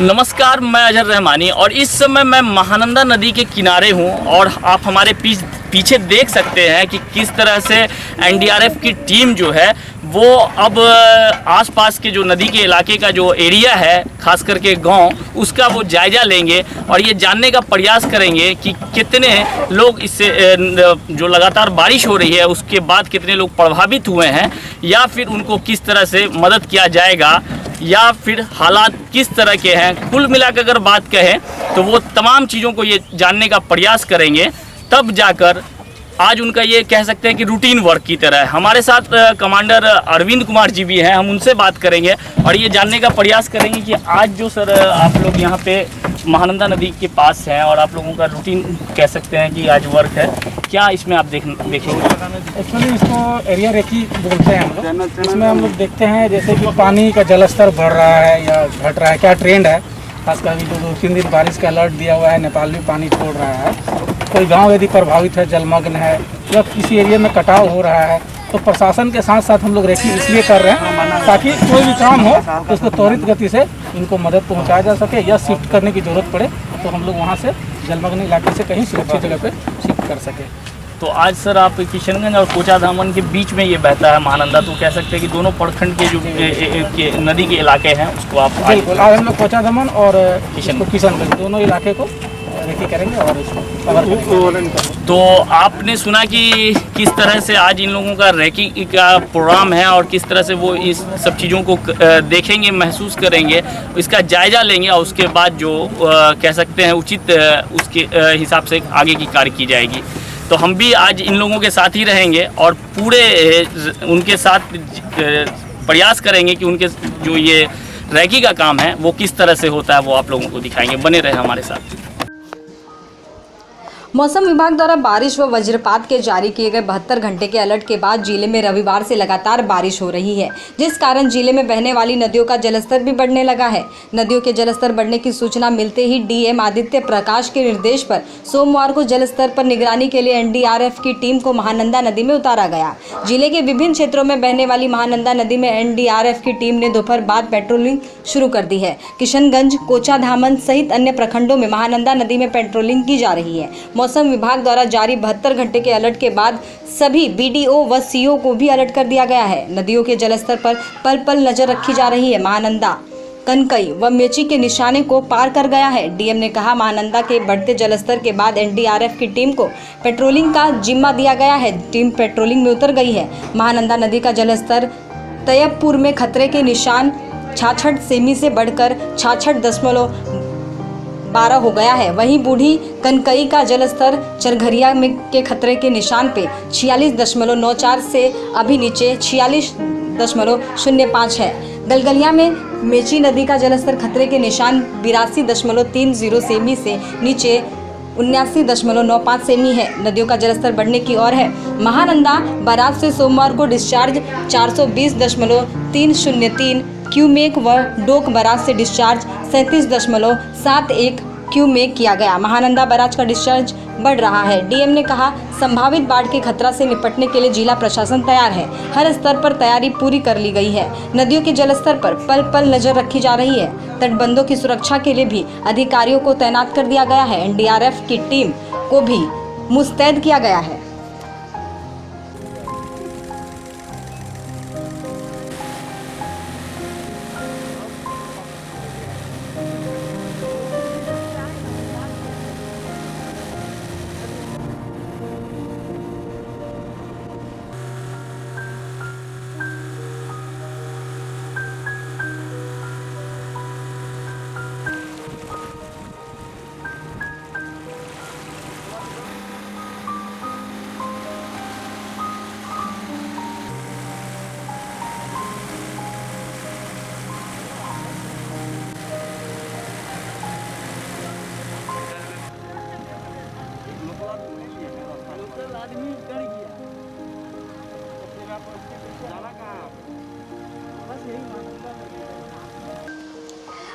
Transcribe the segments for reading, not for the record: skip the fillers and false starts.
नमस्कार, मैं अजहर रहमानी और इस समय मैं महानंदा नदी के किनारे हूं और आप हमारे पीछे देख सकते हैं कि किस तरह से एनडीआरएफ की टीम जो है वो अब आसपास के जो नदी के इलाके का जो एरिया है, खास करके गांव, उसका वो जायज़ा लेंगे और ये जानने का प्रयास करेंगे कि कितने लोग इससे जो लगातार बारिश हो रही है उसके बाद कितने लोग प्रभावित हुए हैं या फिर उनको किस तरह से मदद किया जाएगा या फिर हालात किस तरह के हैं। कुल मिलाकर अगर बात कहें तो वो तमाम चीज़ों को ये जानने का प्रयास करेंगे, तब जाकर आज उनका ये कह सकते हैं कि रूटीन वर्क की तरह है। हमारे साथ कमांडर अरविंद कुमार जी भी हैं, हम उनसे बात करेंगे और ये जानने का प्रयास करेंगे कि आज जो सर आप लोग यहाँ पे महानंदा नदी के पास हैं और आप लोगों का रूटीन कह सकते हैं कि आज वर्क है, क्या इसमें आप देखेंगे? एक्चुअली इसको एरिया रेकी बोलते हैं हम लोग। इसमें हम लोग देखते हैं जैसे कि पानी का जलस्तर बढ़ रहा है या घट रहा है, क्या ट्रेंड है। खासकर अभी तो 2-3 दिन बारिश का अलर्ट दिया हुआ है, नेपाल भी पानी छोड़ रहा है। कोई गांव यदि प्रभावित है, जलमग्न है या किसी एरिया में कटाव हो रहा है तो प्रशासन के साथ साथ हम लोग रेकी इसलिए कर रहे हैं ताकि कोई भी काम हो तो उसको त्वरित गति से इनको मदद पहुंचाया जा सके या शिफ्ट करने की ज़रूरत पड़े तो हम लोग वहां से जलमग्न इलाके से कहीं सुरक्षित जगह पे शिफ्ट कर सके। तो आज सर आप किशनगंज और कोचाधामन के बीच में ये बहता है महानंदा, तो कह सकते हैं कि दोनों प्रखंड के जो नदी के इलाके हैं उसको आप बिल्कुल आज हम लोग कोचाधामन और किशनगंज दोनों इलाके को रेकी करेंगे और इसको तो आपने सुना कि किस तरह से आज इन लोगों का रेकी का प्रोग्राम है और किस तरह से वो इस सब चीज़ों को देखेंगे, महसूस करेंगे, इसका जायज़ा लेंगे और उसके बाद जो कह सकते हैं उचित उसके हिसाब से आगे की कार्य की जाएगी। तो हम भी आज इन लोगों के साथ ही रहेंगे और पूरे उनके साथ प्रयास करेंगे कि उनके जो ये रेकी का काम है वो किस तरह से होता है वो आप लोगों को दिखाएंगे। बने रहे हमारे साथ। मौसम विभाग द्वारा बारिश व वज्रपात के जारी किए गए 72 घंटे के अलर्ट के बाद जिले में रविवार से लगातार बारिश हो रही है, जिस कारण जिले में बहने वाली नदियों का जलस्तर भी बढ़ने लगा है। नदियों के जलस्तर बढ़ने की सूचना मिलते ही डीएम आदित्य प्रकाश के निर्देश पर सोमवार को जलस्तर पर निगरानी के लिए एनडीआरएफ की टीम को महानंदा नदी में उतारा गया। जिले के विभिन्न क्षेत्रों में बहने वाली महानंदा नदी में एनडीआरएफ की टीम ने दोपहर बाद पेट्रोलिंग शुरू कर दी है। किशनगंज, कोचाधामन सहित अन्य प्रखंडों में महानंदा नदी में पेट्रोलिंग की जा रही है। मौसम विभाग द्वारा जारी 72 घंटे के अलर्ट के बाद सभी बीडीओ व सीओ को भी अलर्ट कर दिया गया है। नदियों के जलस्तर पर पल पल नजर रखी जा रही है। महानंदा कनकई व मेची के निशाने को पार कर गया है। डीएम ने कहा, महानंदा के बढ़ते जलस्तर के बाद एनडीआरएफ की टीम को पेट्रोलिंग का जिम्मा दिया गया है। टीम पेट्रोलिंग में उतर गई है। महानंदा नदी का जलस्तर तैयबपुर में खतरे के निशान 66 सेमी से बढ़कर 66.12 हो गया है। वहीं बूढ़ी कनकई का जलस्तर चरघरिया में के खतरे के निशान पे 46.94 से अभी नीचे 46.05 है। गलगलिया में मेची नदी का जलस्तर खतरे के निशान 82.30 सेमी से नीचे 79.95 सेमी है। नदियों का जलस्तर बढ़ने की ओर है। महानंदा बराज से सोमवार को डिस्चार्ज 420.303 क्यूमेक व डोक बराज से डिस्चार्ज 37.71 क्यूमेक किया गया। महानंदा बराज का डिस्चार्ज बढ़ रहा है। डीएम ने कहा, संभावित बाढ़ के खतरा से निपटने के लिए जिला प्रशासन तैयार है। हर स्तर पर तैयारी पूरी कर ली गई है। नदियों के जलस्तर पर पल पल नजर रखी जा रही है। तटबंधों की सुरक्षा के लिए भी अधिकारियों को तैनात कर दिया गया है। एनडीआरएफ की टीम को भी मुस्तैद किया गया है।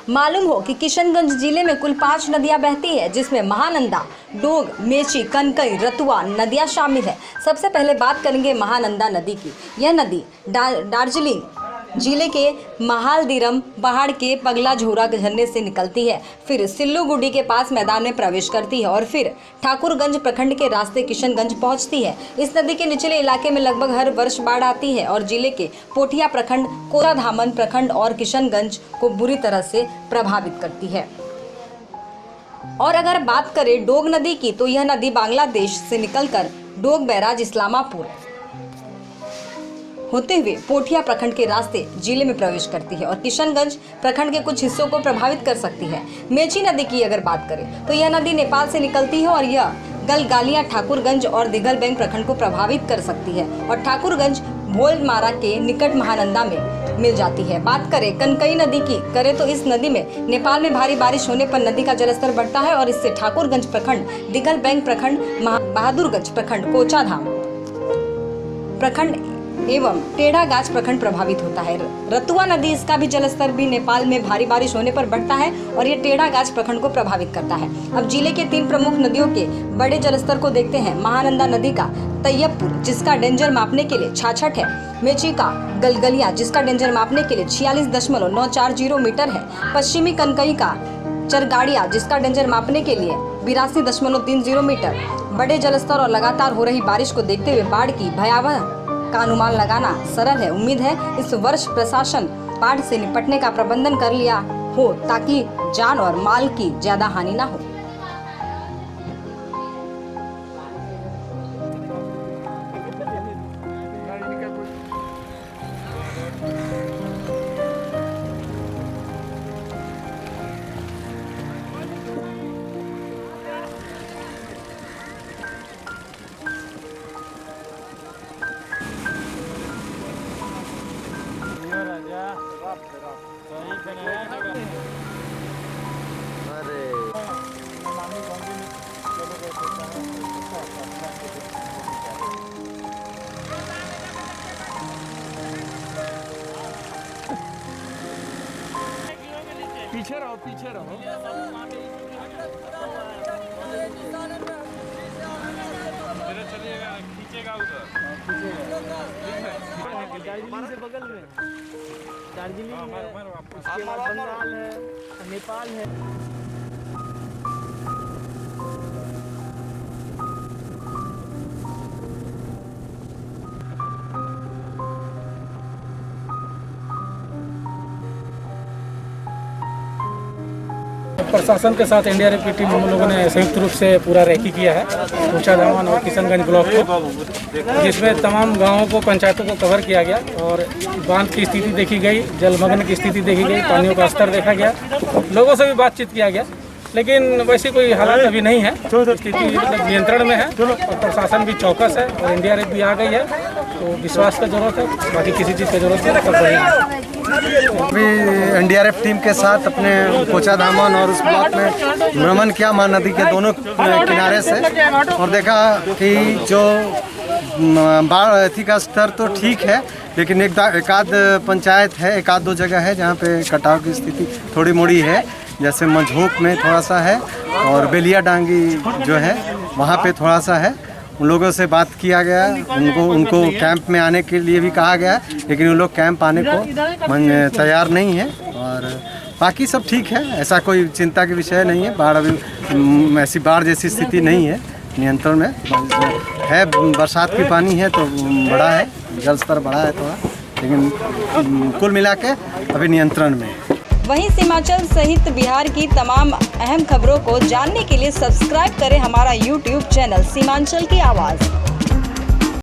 मालूम हो कि किशनगंज जिले में कुल 5 नदियां बहती है, जिसमें महानंदा, डोग, मेची, कनकई, रतुआ नदियां शामिल है। सबसे पहले बात करेंगे महानंदा नदी की। यह नदी दार्जिलिंग जिले के महालदीरम पहाड़ के पगला झोरा झरने से निकलती है, फिर सिल्लूगुड़ी के पास मैदान में प्रवेश करती है और फिर ठाकुरगंज प्रखंड के रास्ते किशनगंज पहुंचती है। इस नदी के निचले इलाके में लगभग हर वर्ष बाढ़ आती है और जिले के पोठिया प्रखंड, कोराधामन प्रखंड और किशनगंज को बुरी तरह से प्रभावित करती है। और अगर बात करें डोग नदी की, तो यह नदी बांग्लादेश से निकलकर डोग बैराज इस्लामापुर होते हुए पोठिया प्रखंड के रास्ते जिले में प्रवेश करती है और किशनगंज प्रखंड के कुछ हिस्सों को प्रभावित कर सकती है। मेची नदी की अगर बात करें तो यह नदी नेपाल से निकलती है और यह गलगालिया, ठाकुरगंज और दिघलबैंग प्रखंड को प्रभावित कर सकती है और ठाकुरगंज भोलमारा के निकट महानंदा में मिल जाती है। बात करें कनकई नदी की करें तो इस नदी में नेपाल में भारी बारिश होने पर नदी का जलस्तर बढ़ता है और इससे ठाकुरगंज प्रखंड, दिघलबैंग प्रखंड, बहादुरगंज प्रखंड, कोचाधाम प्रखंड एवं टेढ़ागाछ प्रखंड प्रभावित होता है। रतुआ नदी, इसका भी जलस्तर भी नेपाल में भारी बारिश होने पर बढ़ता है और ये टेढ़ागाछ प्रखंड को प्रभावित करता है। अब जिले के 3 प्रमुख नदियों के बड़े जलस्तर को देखते हैं। महानंदा नदी का तैयबपुर, जिसका डेंजर मापने के लिए 66 है। मेची का गलगलिया, जिसका डेंजर मापने के लिए 46.940 मीटर है। पश्चिमी कनकई का चरगाड़िया, जिसका डेंजर मापने के लिए 82.30 मीटर। बड़े जलस्तर और लगातार हो रही बारिश को देखते हुए बाढ़ की भयावह का अनुमान लगाना सरल है। उम्मीद है इस वर्ष प्रशासन बाढ़ से निपटने का प्रबंधन कर लिया हो ताकि जान और माल की ज्यादा हानि ना हो। पीछे रहो, पीछे रहो। चलिएगा, खींचेगा उधर। दार्जिलिंग से बगल में, दार्जिलिंग है, उसके बाद बंगाल है, नेपाल है। प्रशासन के साथ एनडीआरएफ की टीम हम लोगों ने संयुक्त रूप से पूरा रेकी किया है कोचाधामन और किशनगंज ब्लॉक को, जिसमें तमाम गांवों को, पंचायतों को कवर किया गया और बांध की स्थिति देखी गई, जलमग्न की स्थिति देखी गई, पानियों का स्तर देखा गया, लोगों से भी बातचीत किया गया। लेकिन वैसी कोई हालात अभी नहीं है, स्थिति मतलब नियंत्रण में है और प्रशासन भी चौकस है और एनडीआरएफ भी आ गई है। तो विश्वास का जरूरत है, बाकी किसी चीज़ की जरूरत नहीं। अभी एनडीआरएफ टीम के साथ अपने कोचाधामन और उस ब्लॉक में भ्रमण किया महानदी के दोनों किनारे से और देखा कि जो बाढ़ का स्तर तो ठीक है, लेकिन एक आध पंचायत है, एक आध 2 जगह है जहाँ पे कटाव की स्थिति थोड़ी मोड़ी है, जैसे मंझोक में थोड़ा सा है और बेलिया डांगी जो है वहाँ पे थोड़ा सा है। उन लोगों से बात किया गया, उनको कैंप में आने के लिए भी कहा गया, लेकिन उन लोग कैंप आने को तैयार नहीं है और बाकी सब ठीक है, ऐसा कोई चिंता के विषय नहीं है। बाढ़ अभी ऐसी बाढ़ जैसी स्थिति नहीं है, नियंत्रण में है। बरसात की पानी है तो बड़ा है, जल स्तर बड़ा है थोड़ा, लेकिन कुल मिला के अभी नियंत्रण में। वहीं सीमांचल सहित बिहार की तमाम अहम खबरों को जानने के लिए सब्सक्राइब करें हमारा YouTube चैनल सीमांचल की आवाज़।